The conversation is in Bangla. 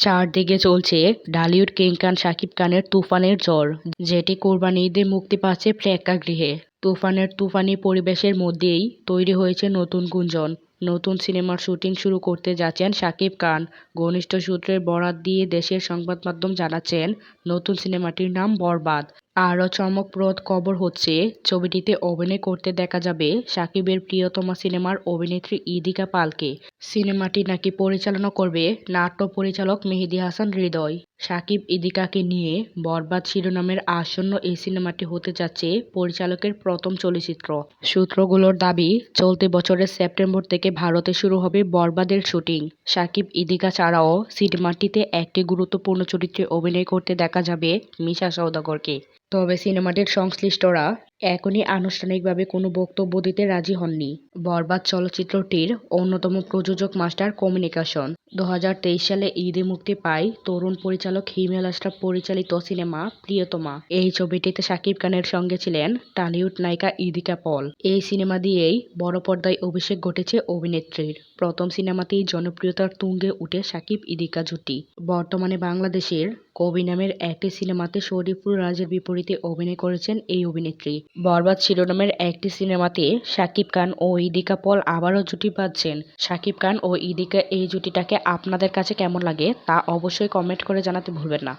চারদিকে চলছে ঢালিউড কিং খান শাকিব খানের তুফানের ঝড়, যেটি কোরবানি ঈদে মুক্তি পাচ্ছে প্রেক্ষাগৃহে। তুফানের তুফানি পরিবেশের মধ্যেই তৈরি হয়েছে নতুন গুঞ্জন। নতুন সিনেমার শুটিং শুরু করতে যাচ্ছেন শাকিব খান। ঘনিষ্ঠ সূত্রের বরাত দিয়ে দেশের সংবাদ মাধ্যম জানাচ্ছেন, নতুন সিনেমাটির নাম বরবাদ। আরও চমকপ্রদ খবর হচ্ছে, ছবিটিতে অভিনয় করতে দেখা যাবে শাকিবের প্রিয়তমা সিনেমার অভিনেত্রী ইদিকা পালকে। সিনেমাটি নাকি পরিচালনা করবে নাট্য পরিচালক মেহেদী হাসান হৃদয়। শাকিব ইদিকাকে নিয়ে বরবাদ শিরোনামের আসন্ন এই সিনেমাটি হতে যাচ্ছে পরিচালকের প্রথম চলচ্চিত্র। সূত্রগুলোর দাবি, চলতি বছরের সেপ্টেম্বর থেকে ভারতে শুরু হবে বরবাদের শুটিং। শাকিব ইদিকা ছাড়াও সিনেমাটিতে একটি গুরুত্বপূর্ণ চরিত্রে অভিনয় করতে দেখা যাবে মিশা সওদাগরকে। তবে সিনেমাটির সংশ্লিষ্টরা এখনই আনুষ্ঠানিকভাবে কোনো বক্তব্য দিতে রাজি হননি। বরবাদ চলচ্চিত্রটির অন্যতম প্রযোজক মাস্টার কমিউনিকেশন। 2023 সালে ঈদে মুক্তি পায় তরুণ পরিচালক হিমেল আশরাফ পরিচালিত সিনেমা প্রিয়তমা। এই ছবিটিতে শাকিব খানের সঙ্গে ছিলেন টলিউড নায়িকা ইদিকা পল। এই সিনেমা দিয়েই বড় পর্দায় অভিষেক ঘটেছে অভিনেত্রীর। প্রথম সিনেমাতেই জনপ্রিয়তার তুঙ্গে উঠে শাকিব ইদিকা জুটি। বর্তমানে বাংলাদেশের কবি নামের একটি সিনেমাতে শরীফুল রাজের বিপরীতে অভিনয় করেছেন এই অভিনেত্রী। বরবাদ শিরোনামের একটি সিনেমাতে শাকিব খান ও ইদিকা পল আবারও জুটি বাঁধছেন। শাকিব খান ও ইদিকা এই জুটিটাকে আপনাদের কাছে কেমন লাগে তা অবশ্যই কমেন্ট করে জানাতে ভুলবেন না।